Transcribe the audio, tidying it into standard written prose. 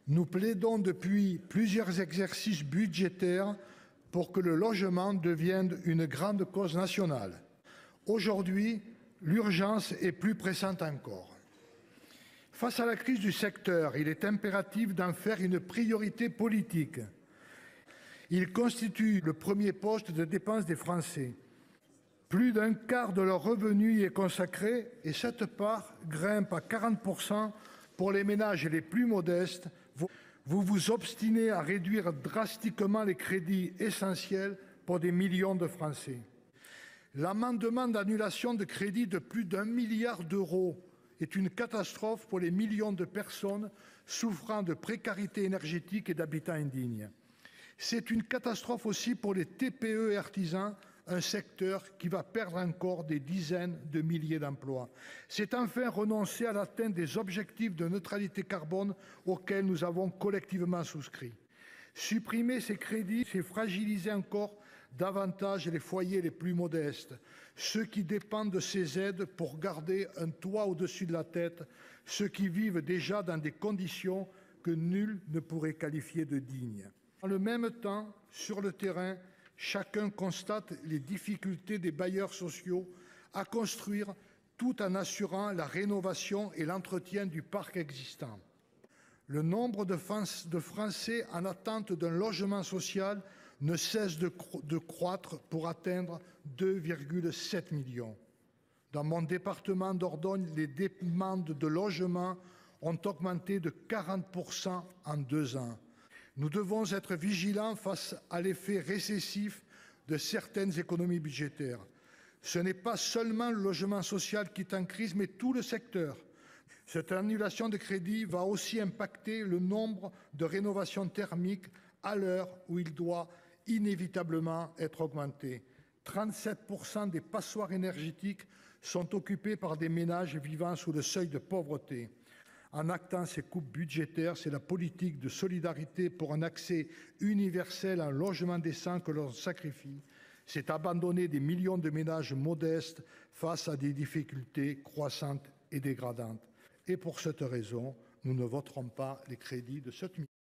Nous plaidons depuis plusieurs exercices budgétaires pour que le logement devienne une grande cause nationale. Aujourd'hui, l'urgence est plus pressante encore. Face à la crise du secteur, il est impératif d'en faire une priorité politique. Il constitue le premier poste de dépense des Français. Plus d'un quart de leur revenu y est consacré et cette part grimpe à 40% pour les ménages les plus modestes. Vous vous obstinez à réduire drastiquement les crédits essentiels pour des millions de Français. L'amendement d'annulation de crédits de plus d'1 milliard d'euros est une catastrophe pour les millions de personnes souffrant de précarité énergétique et d'habitat indigne. C'est une catastrophe aussi pour les TPE et artisans, un secteur qui va perdre encore des dizaines de milliers d'emplois. C'est enfin renoncer à l'atteinte des objectifs de neutralité carbone auxquels nous avons collectivement souscrit. Supprimer ces crédits, c'est fragiliser encore davantage les foyers les plus modestes, ceux qui dépendent de ces aides pour garder un toit au-dessus de la tête, ceux qui vivent déjà dans des conditions que nul ne pourrait qualifier de dignes. En le même temps, sur le terrain, chacun constate les difficultés des bailleurs sociaux à construire tout en assurant la rénovation et l'entretien du parc existant. Le nombre de Français en attente d'un logement social ne cesse de croître pour atteindre 2,7 millions. Dans mon département d'Ordogne, les demandes de logement ont augmenté de 40% en 2 ans. Nous devons être vigilants face à l'effet récessif de certaines économies budgétaires. Ce n'est pas seulement le logement social qui est en crise, mais tout le secteur. Cette annulation de crédit va aussi impacter le nombre de rénovations thermiques à l'heure où il doit inévitablement être augmenté. 37% des passoires énergétiques sont occupées par des ménages vivant sous le seuil de pauvreté. En actant ces coupes budgétaires, c'est la politique de solidarité pour un accès universel à un logement décent que l'on sacrifie. C'est abandonner des millions de ménages modestes face à des difficultés croissantes et dégradantes. Et pour cette raison, nous ne voterons pas les crédits de cette mission.